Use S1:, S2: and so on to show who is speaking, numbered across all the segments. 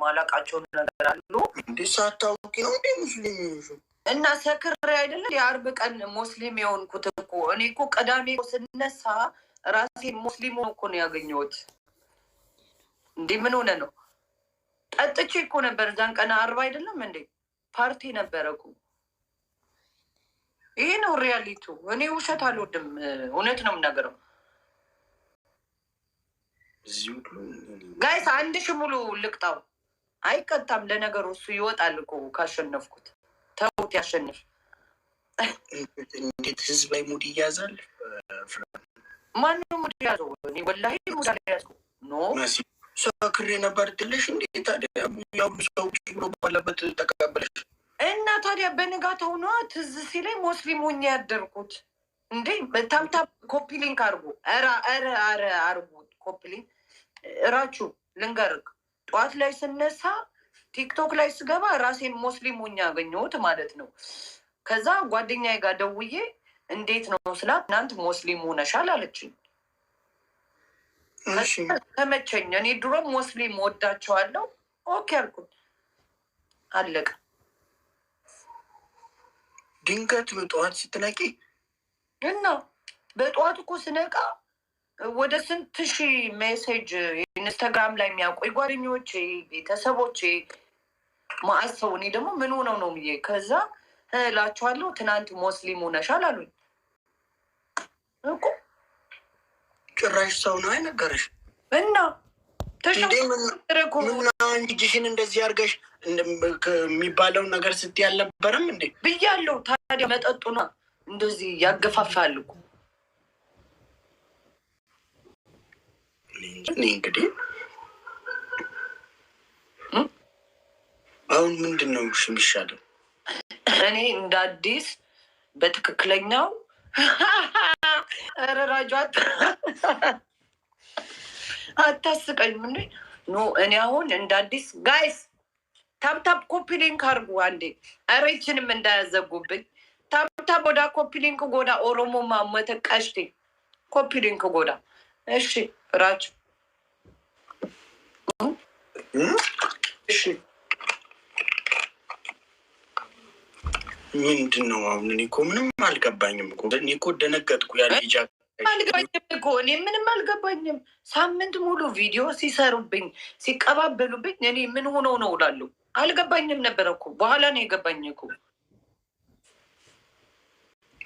S1: ማላቃቸው ነገር አሉ።
S2: ሳታውቂ ነው እንዴ ሙስሊም
S1: እና ሰክሬ አይደለም የአርብ ቀን ሙስሊም የሆንኩት እኮ። እኔ እኮ ቅዳሜ ስነሳ ራሴን ሙስሊም እኮ ነው ያገኘሁት። እንዴ ምን ሆነ ነው? ጠጥቼ እኮ ነበር እዛን ቀን አርብ አይደለም እንዴ ፓርቲ ነበረ እኮ። ይሄ ነው ሪያሊቱ። እኔ ውሸት አልወድም፣ እውነት ነው የምናገረው። ጋይስ 1000 ሙሉ ልቅጣው። አይቀጣም ለነገሩ፣ እሱ ይወጣል እኮ ካሸነፍኩት። ተውት ያሸንፍ።
S2: እንዴት ህዝባዊ ሙድ ይያዛል?
S1: ማንም ሙድ ያዘው? እኔ ወላሂ ሙድ ያዘው ኖ
S2: ሰክሬ ነበር ትልሽ እንዴ? ታዲያ ያው ሰው ብሎ ባለበት ተቀበለሽ
S1: እና ታዲያ በንጋታው ነዋ ትዝ ሲለኝ ሙስሊም ሆኜ ያደርኩት። እንዴ ታምታም ኮፒ ሊንክ አርጉ። ኧረ አርጉ ኮፒ ሊንክ። እራችሁ ልንገርክ፣ ጠዋት ላይ ስነሳ ቲክቶክ ላይ ስገባ ራሴን ሙስሊም ሆኜ ያገኘሁት ማለት ነው። ከዛ ጓደኛዬ ጋር ደውዬ እንዴት ነው ስላት እናንተ ሙስሊም ሆነሻል አለችኝ። ተመቸኝ። እኔ ድሮም ሙስሊም ወዳቸዋለሁ። ኦኬ አልኩኝ፣ አለቀ።
S2: ድንገት በጠዋት ስትነቂ
S1: እና በጠዋት እኮ ስነቃ ወደ 1000 ሜሴጅ ኢንስታግራም ላይ የሚያውቁኝ ጓደኞቼ፣ ቤተሰቦቼ ማአሰው። እኔ ደግሞ ምን ሆነው ነው ብዬ ከዛ እላቸዋለሁ ትናንት ሙስሊም ሆነሻል አሉኝ እኮ።
S2: ጭራሽ ሰው ነው አይነገረሽ
S1: እና
S2: እጅሽን እንደዚህ አድርገሽ የሚባለው ነገር ስትይ አልነበረም እንዴ
S1: ብያለሁ። ታዲያ መጠጡ ነው እንደዚህ ያገፋፋል እኮ።
S2: እኔ እንግዲህ አሁን ምንድን ነው የሚሻለው?
S1: እኔ እንደ አዲስ በትክክለኛው ረራጇ አታስቀኝ። ምን ኖ እኔ አሁን እንደ አዲስ ጋይስ ታፕታፕ ኮፒ ሊንክ አርጉ አንዴ። አሬችንም እንዳያዘጉብኝ። ታፕታፕ ጎዳ ኮፒ ሊንክ ጎዳ ኦሮሞ ማመተ ቀሽቴ ኮፒ ሊንክ ጎዳ። እሺ ራች እሺ
S2: ምንድን ነው አሁን? እኔ እኮ ምንም አልገባኝም እኮ። እኔ እኮ ደነገጥኩ። ያ ልጅ
S1: አልገባኝም እኮ እኔ ምንም አልገባኝም። ሳምንት ሙሉ ቪዲዮ ሲሰሩብኝ ሲቀባበሉብኝ እኔ ምን ሆነው ነው እላለሁ። አልገባኝም ነበረ እኮ በኋላ ነው የገባኝ እኮ።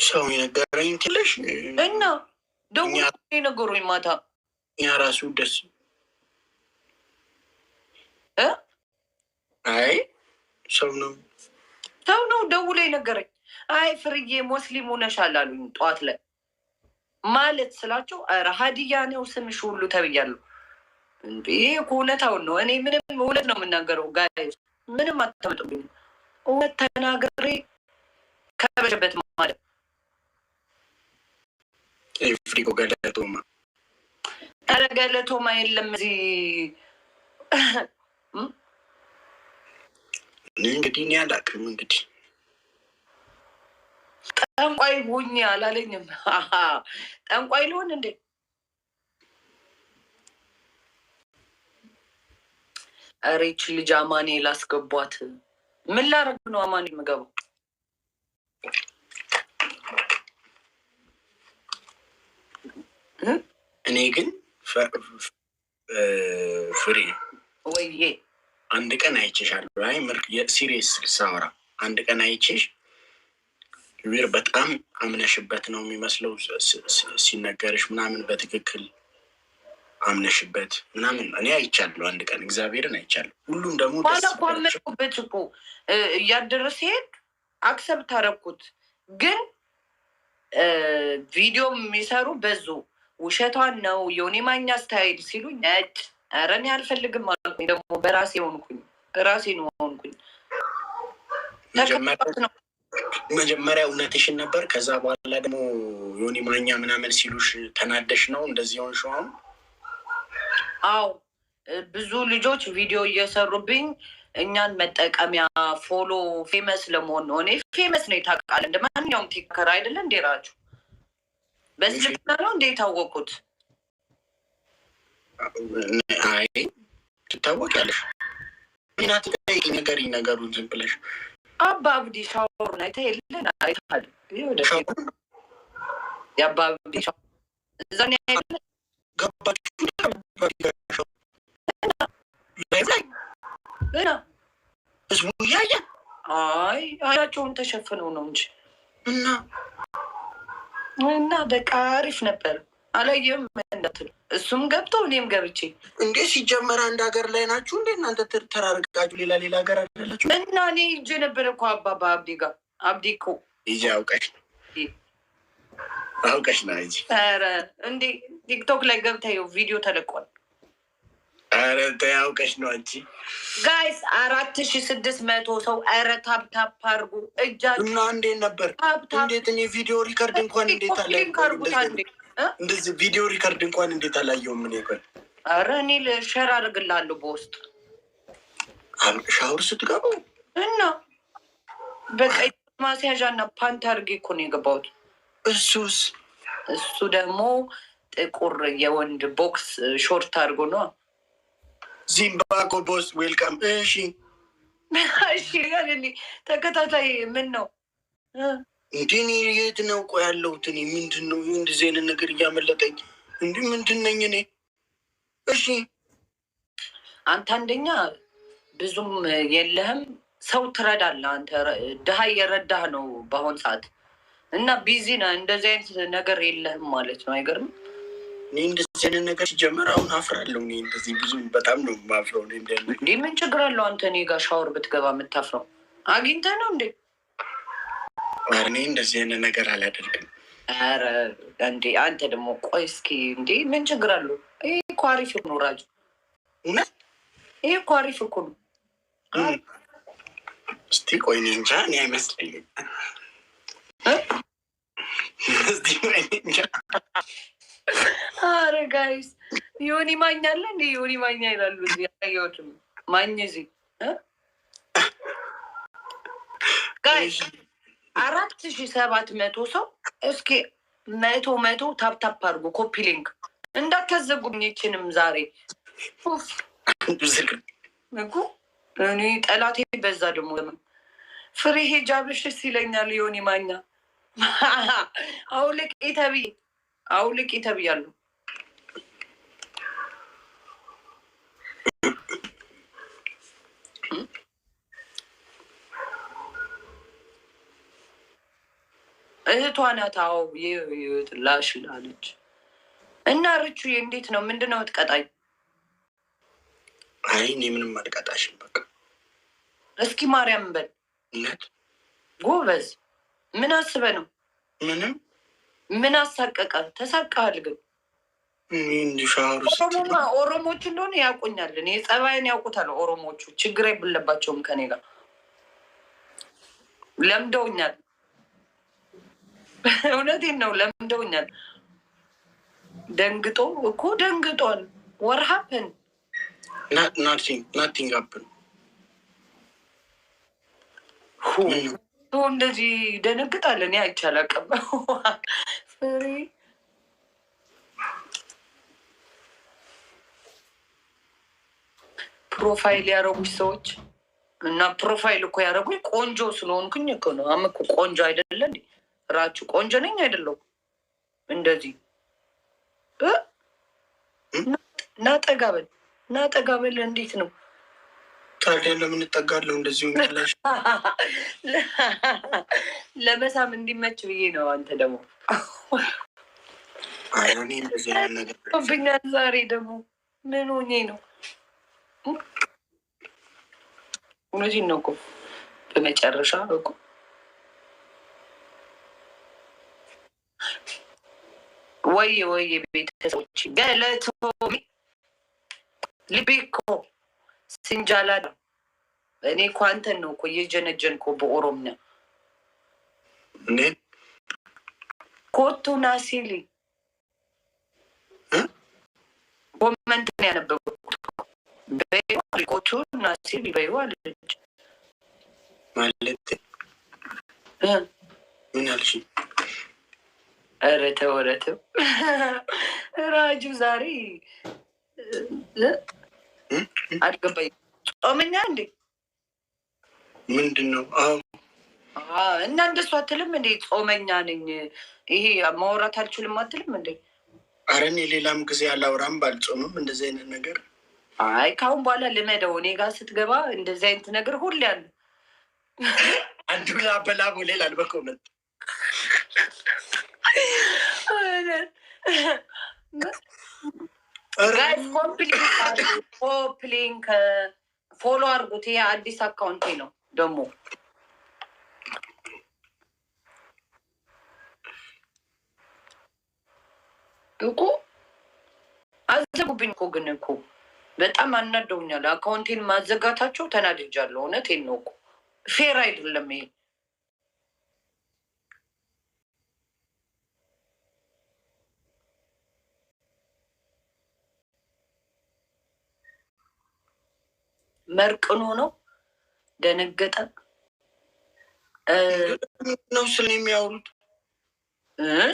S2: ሰው የነገረኝ ትለሽ
S1: እና ደግሞ የነገሩኝ ማታ
S2: እኛ ራሱ ደስ አይ ሰው ነው
S1: ደውሎ የነገረኝ። አይ ፍርዬ ሙስሊም ሆነሻል አሉኝ ጠዋት ላይ ማለት ስላቸው፣ ኧረ ሀዲያ ነው ስምሽ ሁሉ ተብያለሁ። ይሄ እኮ እውነታውን ነው። እኔ ምንም እውነት ነው የምናገረው። ጋይ ምንም አታመጡብኝ። እውነት ተናግሬ ከበሸበት ማለት
S2: ፍሪኮ ገለቶማ
S1: ኧረ ገለቶማ የለም እዚህ።
S2: እንግዲህ እኔ አላውቅም። እንግዲህ
S1: ጠንቋይ ሁኝ አላለኝም። ጠንቋይ ልሆን እንዴ? ኧረ ይህች ልጅ አማኔ ላስገቧት። ምን ላረግ ነው አማኔ የምገባው?
S2: እኔ ግን ፍሬ
S1: ወይዬ
S2: አንድ ቀን አይቼሻለሁ። አይ ሲሪየስ ሳወራ አንድ ቀን አይቼሽ ዊር በጣም አምነሽበት ነው የሚመስለው ሲነገርሽ ምናምን፣ በትክክል አምነሽበት ምናምን እኔ አይቻለሁ። አንድ ቀን እግዚአብሔርን አይቻለሁ። ሁሉም ደግሞ
S1: ኳመበት እኮ እያደረ ሲሄድ አክሰብት አደረኩት። ግን ቪዲዮ የሚሰሩ በዙ። ውሸቷን ነው የሆነ ማኛ ስታይል ሲሉኝ ነጭ ኧረ እኔ አልፈልግም አልኩኝ። ደግሞ በራሴ ሆንኩኝ፣ ራሴን ሆንኩኝ።
S2: መጀመሪያ እውነትሽን ነበር። ከዛ በኋላ ደግሞ ዮኒ ማኛ ምናምን ሲሉሽ ተናደሽ ነው እንደዚህ ሆንሽ? አሁን
S1: አዎ ብዙ ልጆች ቪዲዮ እየሰሩብኝ እኛን መጠቀሚያ ፎሎ ፌመስ ለመሆን ነው። እኔ ፌመስ ነው ታውቃለህ፣ እንደ ማንኛውም ቲክቶከር አይደለ እንዴ? ራችሁ በስልክና ነው እንዴ የታወቁት?
S2: አይ ትታወቂያለሽ እናት ጠይቂ ነገሩን ዝም ብለሽ
S1: አባ አብዲ ሻወሩን አይተህ የለን አይተሃል? የአባ አብዲ ሻወር እዛን ያለ
S2: ገባችሁ እና ህዝቡ እያየ
S1: አይ አያቸውን ተሸፍነው ነው እንጂ እና በቃ አሪፍ ነበር። አላየም እንዳትሉ እሱም ገብቶ እኔም ገብቼ
S2: እንዴ ሲጀመር አንድ ሀገር ላይ ናችሁ እንዴ እናንተ ተራርቃችሁ ሌላ ሀገር አይደላችሁ?
S1: እና እኔ ሂጄ ነበር እኮ አባባ አብዲ ጋር አብዲ እኮ
S2: ሂጂ አውቀሽ ነው እንጂ።
S1: ኧረ እንዴ ቲክቶክ ላይ ገብተው ቪዲዮ ተለቋል።
S2: ኧረ ተይ አውቀሽ ነው አንቺ።
S1: ጋይስ 4600 ሰው ኧረ ታፕታፕ አድርጉ እጃችሁ
S2: እና እንዴት ነበር? እንዴት እኔ ቪዲዮ ሪከርድ እንኳን እንዴት አለ እንደዚህ ቪዲዮ ሪከርድ እንኳን እንዴት አላየውም? ምን ይቆይ?
S1: ኧረ እኔ ሸር አድርግልሃለሁ በውስጥ
S2: ሻወር ስትገቡ
S1: እና በቃ ማስያዣ እና ፓንት አድርጌ እኮ ነው የገባሁት። እሱ ደግሞ ጥቁር የወንድ ቦክስ ሾርት አድርጎ ነው።
S2: ዚምባብዌ ቦስ ዌልካም። እሺ
S1: ተከታታይ ምን ነው
S2: እንዲህ የት ነው ቆ ያለሁት? እኔ ምንድን ነው እንደዚህ አይነት ነገር እያመለጠኝ እንዲህ ምንድን ነኝ እኔ? እሺ
S1: አንተ አንደኛ ብዙም የለህም፣ ሰው ትረዳለህ። አንተ ድሀ እየረዳህ ነው በአሁን ሰዓት እና ቢዚ ነህ። እንደዚህ አይነት ነገር የለህም ማለት ነው። አይገርምም?
S2: እኔ እንደዚህ አይነት ነገር ሲጀመር አሁን አፍራለሁ። እኔ እንደዚህ ብዙ በጣም ነው የማፍረው።
S1: እንዴ ምን ችግር አለው? አንተ እኔ ጋር ሻወር ብትገባ የምታፍረው አግኝተህ ነው እንዴ?
S2: እኔ እንደዚህ አይነት ነገር አላደርግም።
S1: ኧረ እንዴ አንተ ደግሞ ቆይ እስኪ እንዴ ምን ችግር አለው? ይሄ እኮ አሪፍ ነው ራጁ። ይሄ እኮ አሪፍ እኮ ነው።
S2: እስቲ ቆይ እኔ እንጃ፣ እኔ አይመስለኝም። እስቲ ቆይ እኔ እንጃ።
S1: ኧረ ጋይስ ዮኒ ማኛ አለ እንዴ? ዮኒ ማኛ ይላሉ። ያየሁትም ማኝ እዚህ ጋይስ 4700 ሰው እስኪ መቶ ታፕታፕ አድርጎ ኮፒ ሊንክ እንዳታዘጉኝ። ይችንም ዛሬ እኮ እኔ ጠላቴ በዛ ደግሞ ፍሬ ሂጃብሽስ ይለኛል ዮኒ ማኛ። አውልቅ ተብያለሁ። እህቷ ናት። አዎ ላሽ ላለች እና ርቹ እንዴት ነው? ምንድን ነው የምትቀጣኝ?
S2: አይ እኔ ምንም አልቀጣሽም። በቃ
S1: እስኪ ማርያም በል
S2: እውነት
S1: ጎበዝ። ምን አስበህ ነው? ምን አሳቀቀ? ተሳቀሃል ግን ኦሮሞቹ እንደሆነ ያውቁኛል። እኔ ጸባይን ያውቁታል ኦሮሞቹ። ችግር አይብለባቸውም ከኔ ጋር ለምደውኛል። እውነቴን ነው ለምደውኛል። ደንግጧል። what happened?
S2: nothing happened.
S1: እንደዚህ ደነግጣል። እኔ አይቻላቅም። ፍሬ ፕሮፋይል ያደረጉች ሰዎች እና ፕሮፋይል እኮ ያደረጉኝ ቆንጆ ስለሆንኩኝ እኮ ነው። አመኩ ቆንጆ አይደለ እንዴ? ራችሁ ቆንጆ ነኝ አይደለሁ? እንደዚህ ናጠጋበል እንዴት ነው
S2: ታዲያ? ለምን እጠጋለሁ? እንደዚሁ ሚላሽ
S1: ለመሳም እንዲመች ብዬ ነው። አንተ ደግሞ ብኛል። ዛሬ ደግሞ ምን ሆኜ ነው? እውነቴን ነው እኮ በመጨረሻ እኮ ወይ ቤተሰቦች ገለቶ ልቤ እኮ ስንጃላ ነው። እኔ እኮ አንተን ነው እኮ እየጀነጀንኩ በኦሮምኛ ኮቱ ናሲሊ ኮመንትን ያነበብኩት ኮቱ ናሲሊ በይዋለች
S2: ማለት ምን አልሽ?
S1: ኧረ ተው ራጁ ዛሬ አልገባኝም። ጾመኛ እንዴ?
S2: ምንድን ነው? አዎ
S1: እና እንደሱ አትልም እንዴ? ጾመኛ ነኝ ይሄ ማውራት አልችልም አትልም እንዴ?
S2: ኧረ እኔ ሌላም ጊዜ አላውራም ባልጾምም እንደዚህ አይነት ነገር።
S1: አይ ካሁን በኋላ ልመደው። እኔ ጋር ስትገባ እንደዚህ አይነት ነገር ሁሌ አለ።
S2: አንዱ አበላቦ ሌላ በኮመንት
S1: ጋይስ ኮምፕሊንክ ፎሎ አድርጉት። ይሄ አዲስ አካውንቴ ነው ደግሞ እኮ አዘጉብኝ እኮ ግን እኮ በጣም አናደውኛል። አካውንቴን ማዘጋታቸው ተናድጃለሁ። እውነቴን ነው እኮ ፌር አይደለም ይሄ። መርቅኖ ነው ደነገጠ
S2: ነው ስለሚያወሩት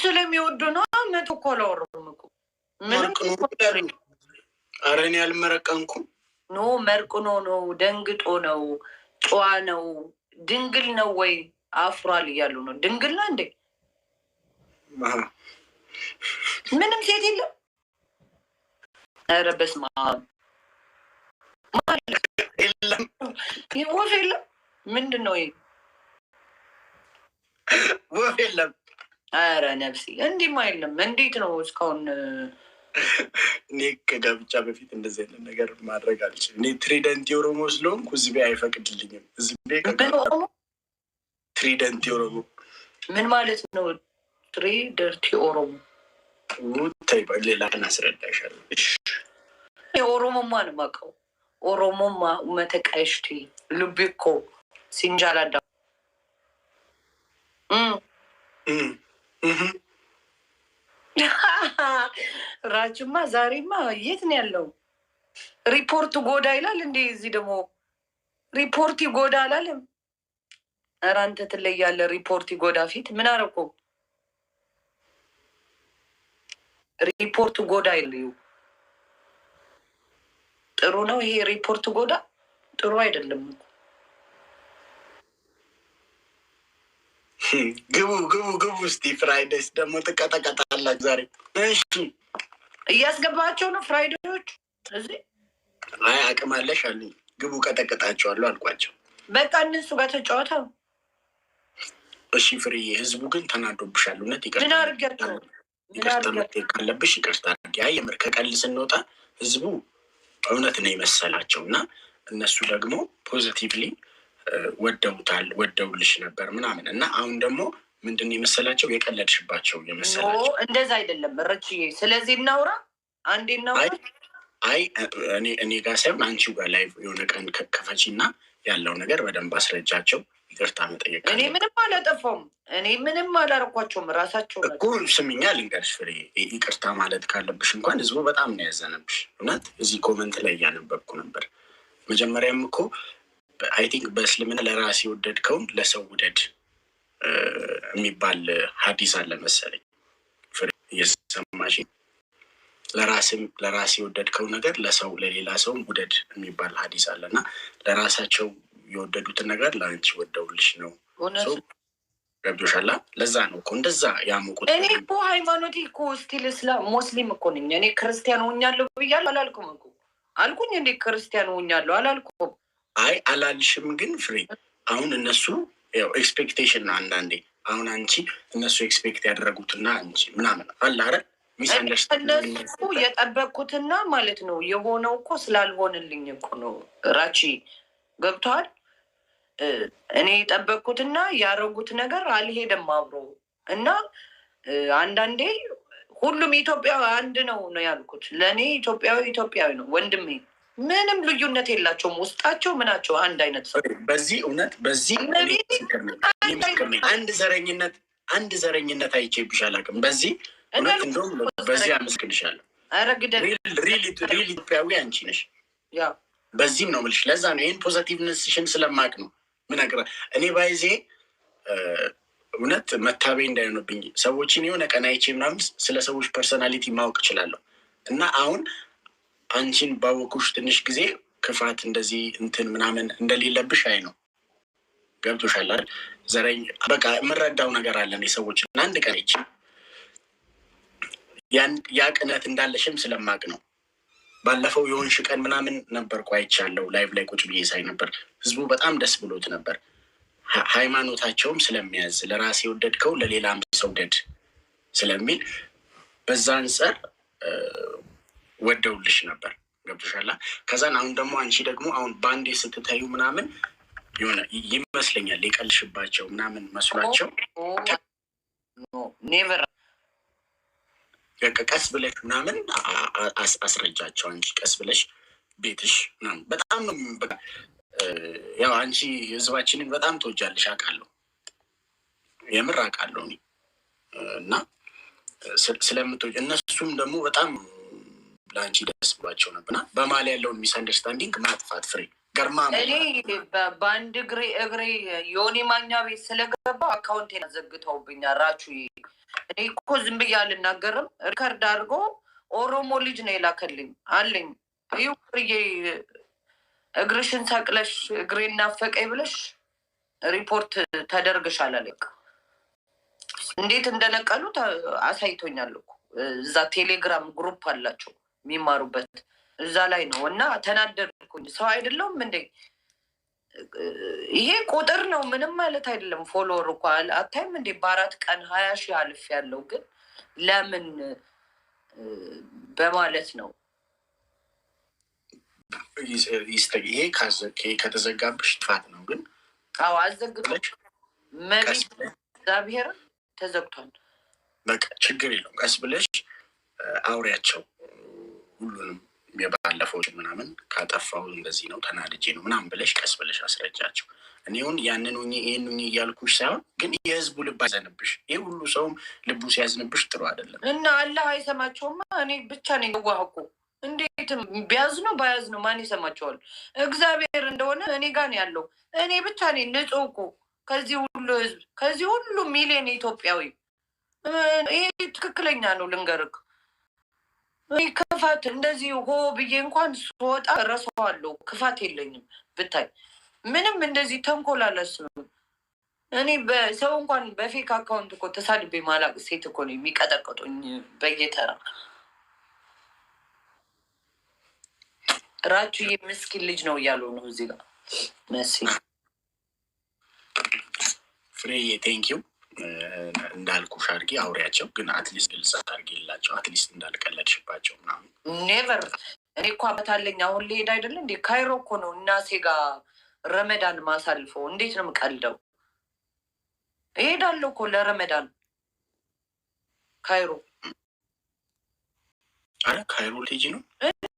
S1: ስለሚወዱ ነው። መቶ እኮ አላወራሁም እኮ ምንም።
S2: ኧረ እኔ አልመረቀንኩም።
S1: ኖ መርቅኖ ነው፣ ደንግጦ ነው፣ ጨዋ ነው፣ ድንግል ነው ወይ አፍሯል እያሉ ነው። ድንግል ነው እንዴ? ምንም ሴት የለም። ኧረ በስመ አብ
S2: የለም፣
S1: ወፍ የለም። ምንድን ነው ይሄ?
S2: ወፍ የለም።
S1: ኧረ ነፍሴ እንዲህማ የለም። እንዴት ነው እስካሁን?
S2: እኔ ከጋብቻ በፊት እንደዚህ አይነት ነገር ማድረግ አልችልም። እኔ ትሪደንት የኦሮሞ ስለሆንኩ ህዝቤ አይፈቅድልኝም። ህዝቤ ትሪደንት የኦሮሞ
S1: ምን ማለት ነው? ትሪደንት የኦሮሞ
S2: ታይ ሌላ ቀን አስረዳሻለሁ።
S1: የኦሮሞማ ነው የማውቀው። ኦሮሞማ መተቃይሽቲ ሉቢኮ ሲንጃላዳ ራችማ ዛሬማ የት ነው ያለው? ሪፖርት ጎዳ ይላል እንዴ? እዚህ ደግሞ ሪፖርት ይጎዳ አላለም? ኧረ አንተ ትለያለህ። ሪፖርት ይጎዳ ፊት ምን አደረኩ? ሪፖርት ጎዳ ይልዩ ጥሩ ነው ይሄ ሪፖርት ጎዳ ጥሩ አይደለም።
S2: ግቡ ግቡ ግቡ። እስቲ ፍራይዴስ ደግሞ ትቀጠቀጣላችሁ ዛሬ። እሺ
S1: እያስገባቸው ነው ፍራይዴዎች እዚህ።
S2: አይ አቅም አለሽ አሉኝ። ግቡ ቀጠቀጣቸዋለሁ አልኳቸው።
S1: በቃ እነሱ ጋር ተጫወታ።
S2: እሺ ፍሬዬ፣ ህዝቡ ግን ተናዶብሻል። እውነት ይቅርታ።
S1: ምን አድርጊያቸው?
S2: ይቅርታ መጠየቅ ካለብሽ ይቅርታ አድርጊ። አይ የምር ከቀል ስንወጣ ህዝቡ እውነት ነው የመሰላቸው እና እነሱ ደግሞ ፖዚቲቭሊ ወደውታል፣ ወደውልሽ ነበር ምናምን እና አሁን ደግሞ ምንድን የመሰላቸው የቀለድሽባቸው የመሰላቸው።
S1: እንደዛ አይደለም ረችዬ። ስለዚህ እናውራ አንዴ እናውራ።
S2: አይ እኔ ጋር ሳይሆን አንቺው ጋር ላይ የሆነ ቀን ከፈቺ እና ያለው ነገር በደንብ አስረጃቸው። ይቅርታ መጠየቅ
S1: እኔ ምንም አላጠፋውም። እኔ ምንም አላረኳቸውም። ራሳቸው
S2: እኮ ስምኛ ልንገርሽ ፍሬ፣ ይቅርታ ማለት ካለብሽ እንኳን ህዝቡ በጣም ነው ያዘነብሽ። እውነት እዚህ ኮመንት ላይ እያነበብኩ ነበር። መጀመሪያም እኮ አይ ቲንክ በእስልምና ለራስ የወደድከውን ለሰው ውደድ የሚባል ሀዲስ አለ መሰለኝ። ፍሬ እየሰማሽ? ለራስ የወደድከው ነገር ለሰው ለሌላ ሰው ውደድ የሚባል ሀዲስ አለ እና ለራሳቸው የወደዱትን ነገር ለአንቺ ወደውልሽ ነው። ገብቶሻል? ለዛ ነው እኮ እንደዛ ያሙቁት።
S1: እኔ እኮ ሃይማኖቴ እኮ ስቲል እስላም ሙስሊም እኮ ነኝ። እኔ ክርስቲያን ሆኛለሁ ብያለሁ አላልኩም እኮ አልኩኝ። እንዴ ክርስቲያን ሆኛለሁ አላልኩም። አይ
S2: አላልሽም። ግን ፍሬ አሁን እነሱ ያው ኤክስፔክቴሽን ነው አንዳንዴ። አሁን አንቺ እነሱ ኤክስፔክት ያደረጉትና አንቺ ምናምን አለ አይደል?
S1: እነሱ የጠበቅኩትና ማለት ነው የሆነው እኮ ስላልሆንልኝ እኮ ነው። ራቺ ገብተዋል። እኔ የጠበቅኩትና ያደረጉት ነገር አልሄደም አብሮ እና አንዳንዴ ሁሉም ኢትዮጵያዊ አንድ ነው ነው ያልኩት። ለእኔ ኢትዮጵያዊ ነው ወንድሜ። ምንም ልዩነት የላቸውም። ውስጣቸው ምናቸው አንድ አይነት ሰው።
S2: በዚህ እውነት በዚህ አንድ ዘረኝነት አይቼብሽ አላውቅም። በዚህ እውነት እንደውም በዚህ አመስግንሻለሁ። ሪል ኢትዮጵያዊ አንቺ ነሽ። በዚህም ነው የምልሽ። ለዛ ነው ይህን ፖዘቲቭነስሽን ስለማቅ ነው ምነግርህ። እኔ ባይዜ እውነት መታበይ እንዳይሆንብኝ ሰዎችን የሆነ ቀን አይቼ ምናምን ስለ ሰዎች ፐርሶናሊቲ ማወቅ እችላለሁ እና አሁን አንቺን ባወኩሽ ትንሽ ጊዜ ክፋት እንደዚህ እንትን ምናምን እንደሌለብሽ አይ ነው። ገብቶሻል አይደል? ዘረኝ በቃ የምረዳው ነገር አለን የሰዎች እና አንድ ቀን ይች ያ ቅነት እንዳለሽም ስለማቅ ነው። ባለፈው የሆንሽ ቀን ምናምን ነበርኩ አይቻለሁ። ላይቭ ላይ ቁጭ ብዬ ሳይ ነበር። ህዝቡ በጣም ደስ ብሎት ነበር። ሃይማኖታቸውም ስለሚያዝ ለራሴ የወደድከው ለሌላም ሰው ውደድ ስለሚል በዛ አንጻር ወደውልሽ ነበር። ገብቶሻላ። ከዛን አሁን ደግሞ አንቺ ደግሞ አሁን በአንዴ ስትታዩ ምናምን የሆነ ይመስለኛል የቀልሽባቸው ምናምን መስሏቸው
S1: ኔቨር
S2: ቀስ ብለሽ ምናምን አስረጃቸው። አንቺ ቀስ ብለሽ ቤትሽ ምናምን በጣም ነው ያው አንቺ ህዝባችንን በጣም ትወጃለሽ አውቃለሁ፣ የምር አውቃለሁ እኔ እና ስለምትወጅ እነሱም ደግሞ በጣም ለአንቺ ደስ ብሏቸው ነበርና በማል ያለውን ሚስ አንደርስታንዲንግ ማጥፋት ፍሬ ገርማ
S1: እኔ በአንድ እግሬ የሆኔ ማኛ ቤት ስለገባ አካውንቴን ዘግተውብኛል። ራቹ እኔ እኮ ዝም ብዬ አልናገርም። ሪከርድ አድርጎ ኦሮሞ ልጅ ነው የላከልኝ አለኝ። ይውዬ እግርሽን ሰቅለሽ እግሬን ናፈቀኝ ብለሽ ሪፖርት ተደርግሻል አለኝ። እንዴት እንደነቀሉ አሳይቶኛል እኮ እዛ ቴሌግራም ግሩፕ አላቸው የሚማሩበት እዛ ላይ ነው። እና ተናደድኩኝ። ሰው አይደለሁም እንዴ? ይሄ ቁጥር ነው፣ ምንም ማለት አይደለም። ፎሎወር እኮ አታይም እንዴ? በ4 ቀን 20 ሺህ አልፍ ያለው ግን ለምን በማለት ነው።
S2: ይሄ ከተዘጋብሽ ጥፋት ነው። ግን
S1: አዎ አዘግቶች እግዚአብሔር ተዘግቷል።
S2: በቃ ችግር የለውም። ቀስ ብለሽ አውሪያቸው ሁሉንም የባለፈው ምናምን ካጠፋው እንደዚህ ነው ተናድጄ ነው ምናምን ብለሽ ቀስ ብለሽ አስረጃቸው። እኔውን ያንን ይህን እያልኩሽ ሳይሆን ግን የህዝቡ ልብ አይዘንብሽ። ይህ ሁሉ ሰውም ልቡ ሲያዝንብሽ ጥሩ አይደለም እና
S1: አላህ አይሰማቸውማ። እኔ ብቻ ነኝ ዋህቁ። እንዴትም ቢያዝ ነው ባያዝ ነው ማን ይሰማቸዋል? እግዚአብሔር እንደሆነ እኔ ጋር ነው ያለው። እኔ ብቻ ነኝ ንጹህ እኮ ከዚህ ሁሉ ህዝብ ከዚህ ሁሉ ሚሊዮን ኢትዮጵያዊ። ይሄ ትክክለኛ ነው ልንገርክ። ክፋት እንደዚህ ሆ ብዬ እንኳን ስወጣ እረሳዋለሁ። ክፋት የለኝም ብታይ፣ ምንም እንደዚህ ተንኮል አላስብም። እኔ በሰው እንኳን በፌክ አካውንት እኮ ተሳድቤ ማላቅ ሴት እኮ ነው የሚቀጠቅጡኝ በየተራ። ራቹ ምስኪን ልጅ ነው እያሉ ነው እዚህ ጋር መሲ
S2: ፍሬ ቴንኪው እንዳልኩሽ አድርጊ አውሪያቸው። ግን አትሊስት ግልጽ አድርጊላቸው፣ አትሊስት እንዳልቀለድሽባቸው ምናምን።
S1: ኔቨር እኔ እኮ አበታለኝ አሁን ሊሄድ አይደለ እንዴ? ካይሮ እኮ ነው እናቴ ጋር ረመዳን ማሳልፈው። እንዴት ነው የምቀልደው? እሄዳለሁ እኮ ለረመዳን ካይሮ።
S2: አረ ካይሮ ልጅ ነው